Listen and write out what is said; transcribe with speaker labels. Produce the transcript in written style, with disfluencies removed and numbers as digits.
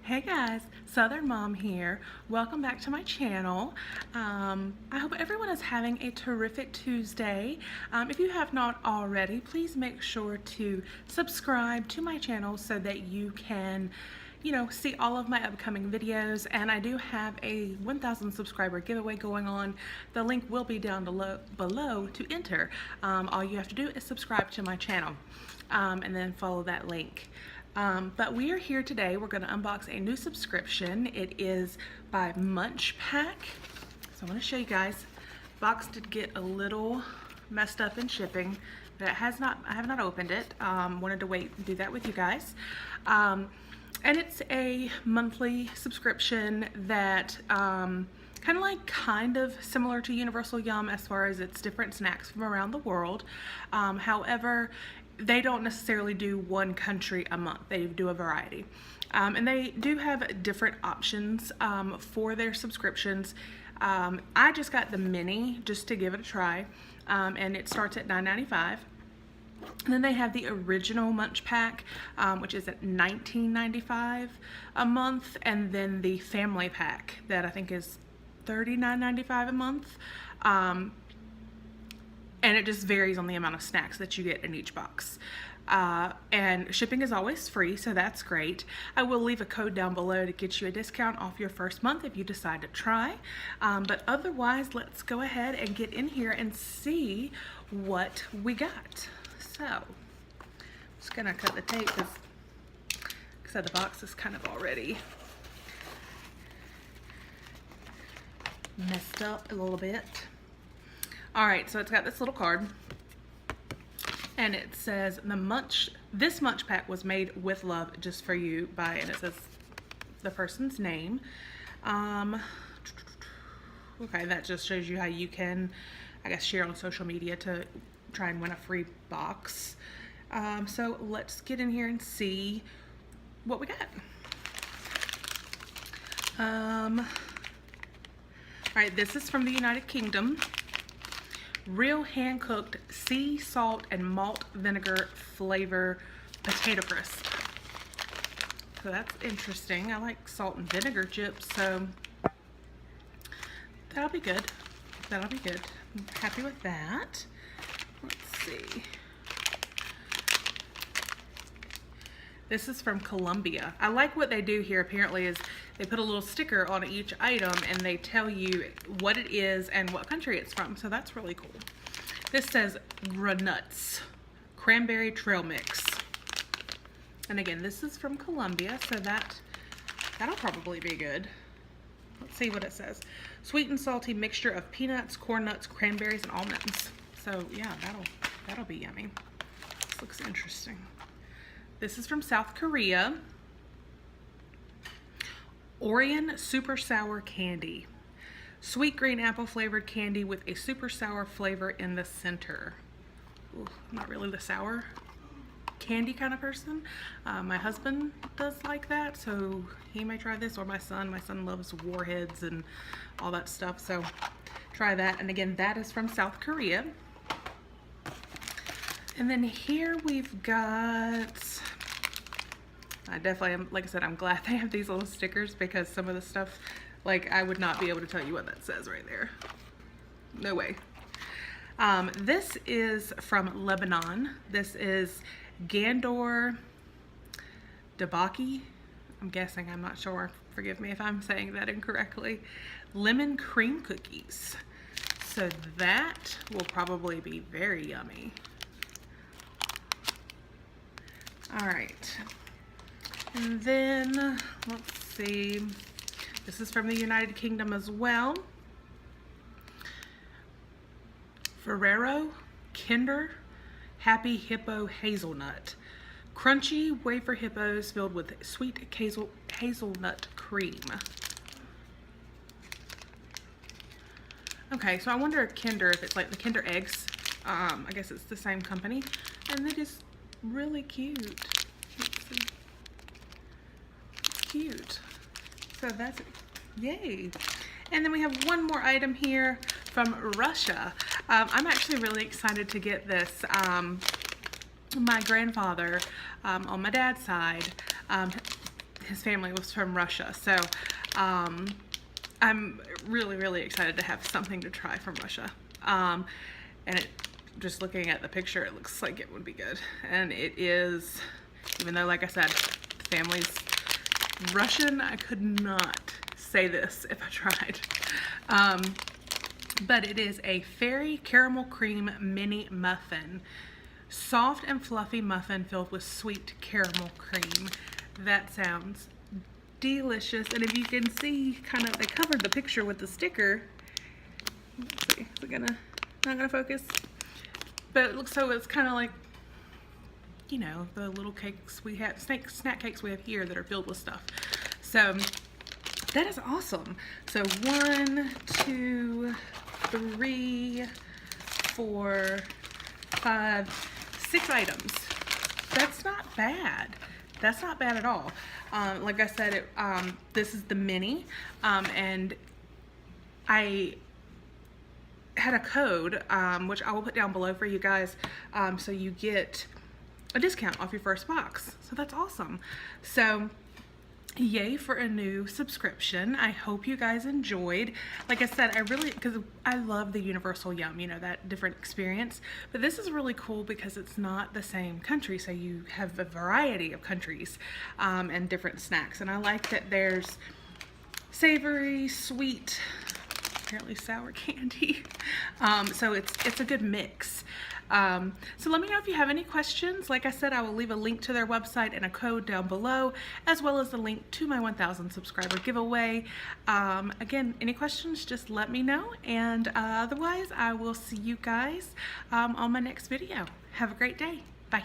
Speaker 1: Hey guys, Southern Mom here. Welcome back to my channel. I hope everyone is having a terrific Tuesday. If you have not already, please make sure to subscribe to my channel so that you can see all of my upcoming videos. And I do have a 1,000 subscriber giveaway going on. The link will be down below to enter. All you have to do is subscribe to my channel and then follow that link. But we are here today. We're going to unbox a new subscription. It is by MunchPak. So I want to show you guys. Box did get a little messed up in shipping, but I have not opened it. Wanted to wait and do that with you guys. And it's a monthly subscription that kind of similar to Universal Yum as far as its different snacks from around the world. However, they don't necessarily do one country a month. They do a variety. And they do have different options for their subscriptions. I just got the mini just to give it a try, and it starts at $9.95. And then they have the original MunchPak, which is at $19.95 a month, and then the family pack that I think is $39.95 a month. And it just varies on the amount of snacks that you get in each box. And shipping is always free, so that's great. I will leave a code down below to get you a discount off your first month if you decide to try. But otherwise, let's go ahead and get in here and see what we got. So, I'm just gonna cut the tape because, like I said, the box is kind of already messed up a little bit. All right, so it's got this little card, and it says this MunchPak was made with love just for you by, and it says the person's name. Okay, that just shows you how you can, I guess, share on social media to try and win a free box. So let's get in here and see what we got. All right, this is from the United Kingdom. Real hand-cooked sea salt and malt vinegar flavor potato crisp. So that's interesting. I like salt and vinegar chips, so that'll be good. That'll be good. I'm happy with that. Let's see. This is from Colombia. I like what they do here apparently is they put a little sticker on each item and they tell you what it is and what country it's from. So that's really cool. This says Granuts Cranberry Trail Mix. And again, this is from Colombia, so that'll probably be good. Let's see what it says. Sweet and salty mixture of peanuts, corn nuts, cranberries, and almonds. So yeah, that'll be yummy. This looks interesting. This is from South Korea. Orion Super Sour Candy. Sweet green apple flavored candy with a super sour flavor in the center. Ooh, I'm not really the sour candy kind of person. My husband does like that, so he may try this, or my son. My son loves warheads and all that stuff, so try that. And again, that is from South Korea. And then here we've got, I definitely am, like I said, I'm glad they have these little stickers because some of the stuff, like, I would not be able to tell you what that says right there. No way. This is from Lebanon. This is Gandor Dabaki. I'm guessing, I'm not sure. Forgive me if I'm saying that incorrectly. Lemon cream cookies. So that will probably be very yummy. All right, and then let's see, this is from the United Kingdom as well. Ferrero Kinder Happy Hippo Hazelnut. Crunchy wafer hippos filled with sweet hazelnut cream. Okay, so I wonder if Kinder, if it's like the Kinder eggs. I guess it's the same company, and they just really cute. Let's see. It's cute. So that's, yay. And then we have one more item here from Russia. I'm actually really excited to get this. My grandfather on my dad's side, his family was from Russia. So I'm really excited to have something to try from Russia. And just looking at the picture, it looks like it would be good. And it is, even though, like I said, the family's Russian, I could not say this if I tried. But it is a fairy caramel cream mini muffin. Soft and fluffy muffin filled with sweet caramel cream. That sounds delicious. And if you can see, kind of, they covered the picture with the sticker. Let's see, is it not gonna focus? But it looks, so it's kind of like, you know, the little cakes we have, snack cakes we have here that are filled with stuff. So that is awesome. So 1, 2, 3, 4, 5, 6 items. That's not bad. That's not bad at all. Like I said, this is the mini, and I had a code, which I will put down below for you guys, so you get a discount off your first box. So that's awesome. So yay for a new subscription. I hope you guys enjoyed. Like I said, because I love the Universal Yum, you know, that different experience. But this is really cool because it's not the same country, so you have a variety of countries and different snacks. And I like that there's savory, sweet, apparently sour candy. So it's a good mix. So let me know if you have any questions. Like I said, I will leave a link to their website and a code down below, as well as the link to my 1,000 subscriber giveaway. Again, any questions, just let me know. And otherwise, I will see you guys on my next video. Have a great day. Bye.